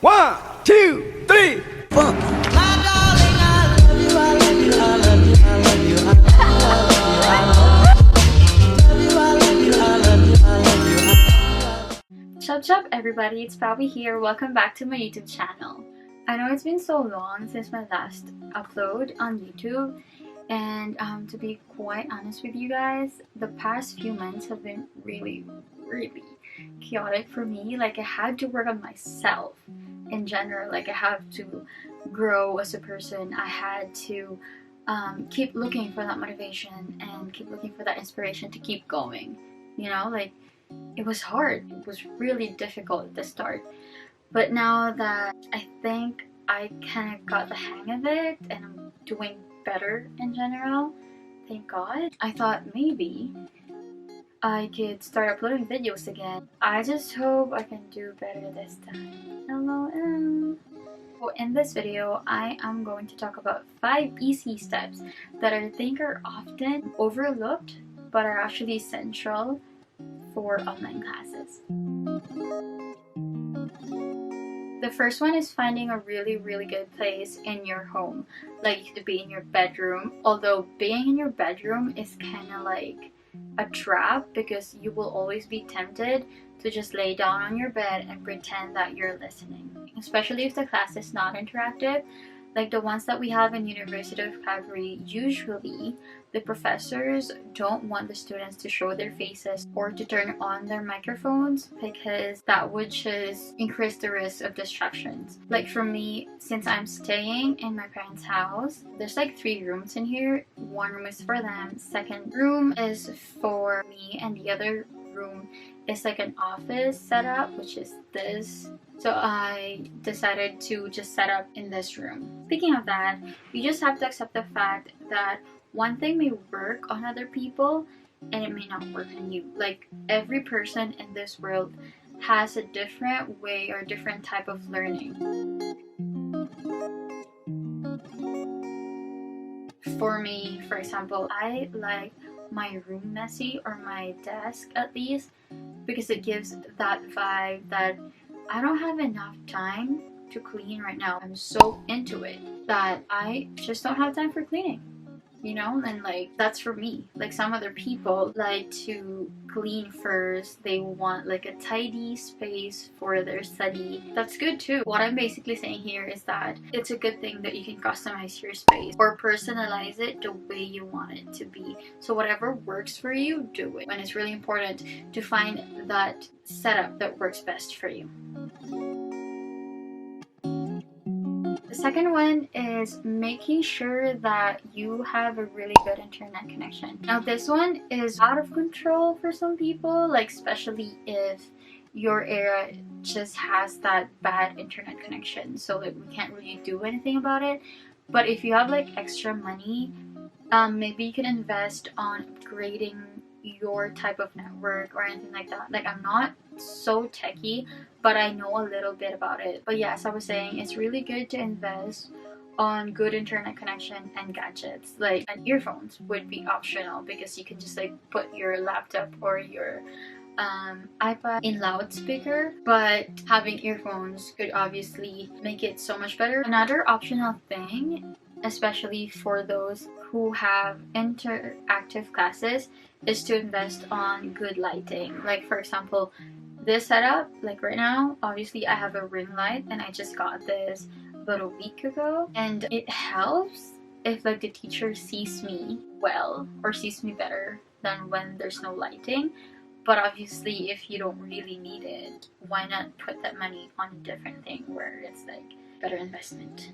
1, 2, 3, 4. Sup everybody, it's Bobby here. Welcome back to my YouTube channel. I know it's been so long since my last upload on YouTube, and to be quite honest with you guys, the past few months have been really chaotic for me. Like, I had to work on myself in general. Like, I have to grow as a person. I had to keep looking for that motivation and keep looking for that inspiration to keep going, you know. Like, it was hard. It was really difficult at the start. But now that I think I kind of got the hang of it and I'm doing better in general, thank God, I thought maybe I could start uploading videos again. I just hope I can do better this time. LOL. So in this video, I am going to talk about 5 easy steps that I think are often overlooked but are actually essential for online classes. The first one is finding a really good place in your home. Like, you could be in your bedroom, although being in your bedroom is kind of like a trap because you will always be tempted to just lay down on your bed and pretend that you're listening, especially if the class is not interactive. Like the ones that we have in University of Calgary, usually the professors don't want the students to show their faces or to turn on their microphones because that would just increase the risk of distractions. Like for me, since I'm staying in my parents' house, there's like 3 rooms in here. One room is for them, second room is for me, and the other room is like an office setup, which is this. So I decided to just set up in this room. Speaking of that, you just have to accept the fact that one thing may work on other people and it may not work on you. Like, every person in this world has a different way or different type of learning. For me, for example, I like my room messy, or my desk at least, because it gives that vibe that I don't have enough time to clean right now. I'm so into it that I just don't have time for cleaning, you know? And like, that's for me. Like, some other people like to clean first. They want like a tidy space for their study. That's good too. What I'm basically saying here is that it's a good thing that you can customize your space or personalize it the way you want it to be. So whatever works for you, do it. And it's really important to find that setup that works best for you. The second one is making sure that you have a really good internet connection. Now, this one is out of control for some people, like especially if your area just has that bad internet connection, so like we can't really do anything about it. But if you have like extra money, maybe you can invest on upgrading your type of network or anything like that. Like, I'm not so techy, but I know a little bit about it. But yes, I was saying it's really good to invest on good internet connection and gadgets. Like, and earphones would be optional because you can just like put your laptop or your iPad in loudspeaker, but having earphones could obviously make it so much better. Another optional thing, especially for those who have interactive classes, is to invest on good lighting. Like, for example, this setup, like right now, obviously I have a ring light and I just got this about a week ago, and it helps if like the teacher sees me well or sees me better than when there's no lighting. But obviously, if you don't really need it, why not put that money on a different thing where it's like better investment?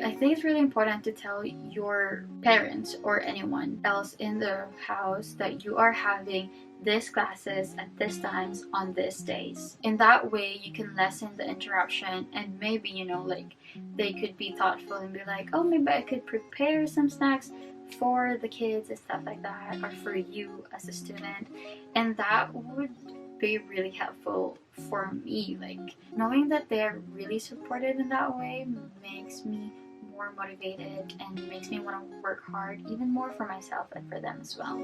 I think it's really important to tell your parents or anyone else in the house that you are having these classes at this times on these days. In that way, you can lessen the interruption, and maybe, you know, like, they could be thoughtful and be like, oh, maybe I could prepare some snacks for the kids and stuff like that, or for you as a student. And that would be really helpful for me. Like, knowing that they're really supportive in that way makes me more motivated and makes me want to work hard even more for myself and for them as well.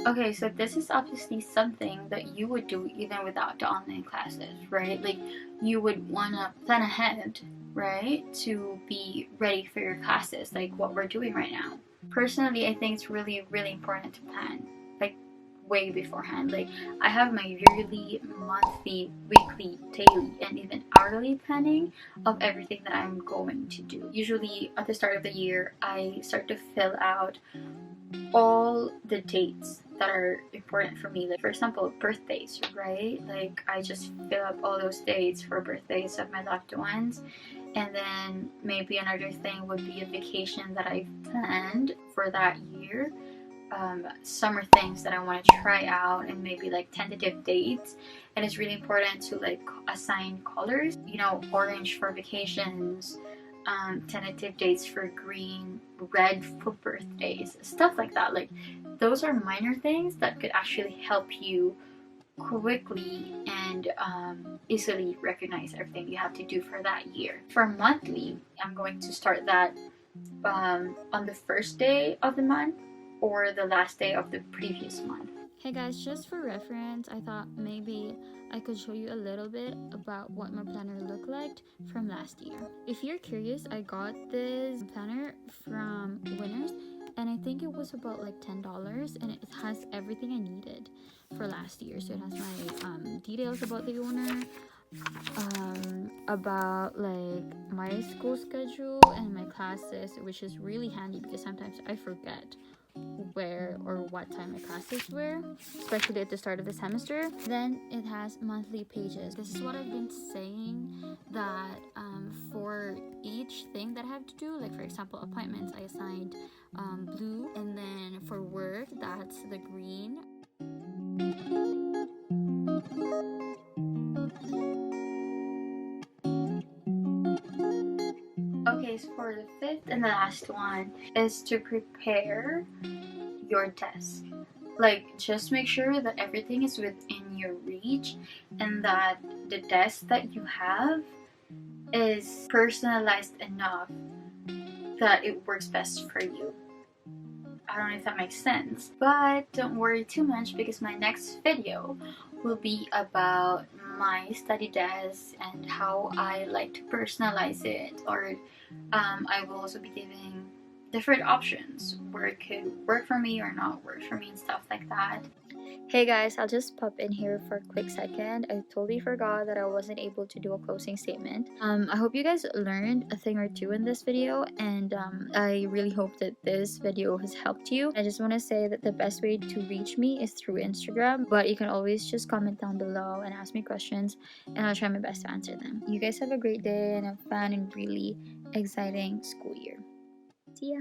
Okay, so this is obviously something that you would do even without the online classes, right? Like, you would want to plan ahead, right, to be ready for your classes, like what we're doing right now. Personally, I think it's really, really important to plan, like, way beforehand. Like, I have my yearly, monthly, weekly, daily, and even hourly planning of everything that I'm going to do. Usually, at the start of the year, I start to fill out all the dates that are important for me. Like, for example, birthdays, right? Like, I just fill up all those dates for birthdays of my loved ones. And then maybe another thing would be a vacation that I've planned for that year. Summer things that I want to try out, and maybe like tentative dates. And it's really important to like assign colors, you know, orange for vacations, tentative dates for green, red for birthdays, stuff like that. Like, those are minor things that could actually help you quickly and easily recognize everything you have to do for that year. For monthly, I'm going to start that on the first day of the month or the last day of the previous month. Hey guys, just for reference, I thought maybe I could show you a little bit about what my planner looked like from last year. If you're curious, I got this planner from Winners, and I think it was about like $10, and it has everything I needed for last year. So it has my details about the owner, about like my school schedule and my classes, which is really handy because sometimes I forget where or what time my classes were, especially at the start of the semester. Then it has monthly pages. This is what I've been saying, that for each thing that I have to do, like for example appointments, I assigned blue, and then for work that's the green. Okay, so for the fifth and the last one is to prepare your desk. Like, just make sure that everything is within your reach and that the desk that you have is personalized enough that it works best for you. I don't know if that makes sense, but don't worry too much because my next video will be about my study desk and how I like to personalize it, or I will also be giving different options where it could work for me or not work for me and stuff like that. Hey guys, I'll just pop in here for a quick second. I totally forgot that I wasn't able to do a closing statement. I hope you guys learned a thing or two in this video, and I really hope that this video has helped you. I just want to say that the best way to reach me is through Instagram, but you can always just comment down below and ask me questions, and I'll try my best to answer them. You guys have a great day and a fun and really exciting school year. See ya!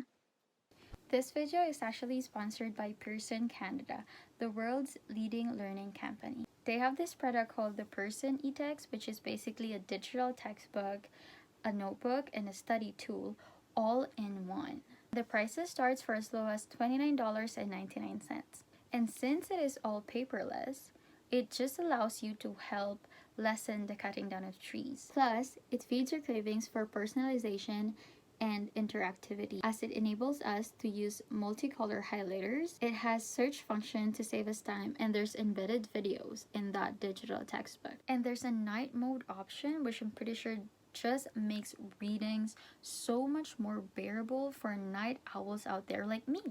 This video is actually sponsored by Pearson Canada, the world's leading learning company. They have this product called the Pearson eTexts, which is basically a digital textbook, a notebook, and a study tool all in one. The prices starts for as low as $29.99. And since it is all paperless, it just allows you to help lessen the cutting down of trees. Plus, it feeds your cravings for personalization and interactivity, as it enables us to use multicolor highlighters. It has search function to save us time, and there's embedded videos in that digital textbook. And there's a night mode option, which I'm pretty sure just makes readings so much more bearable for night owls out there like me.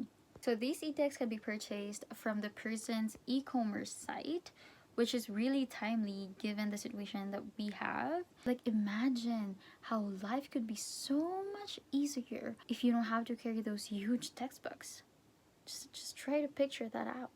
So these eTexts can be purchased from the Pearson's e-commerce site, which is really timely given the situation that we have. Like, imagine how life could be so much easier if you don't have to carry those huge textbooks. Just try to picture that out.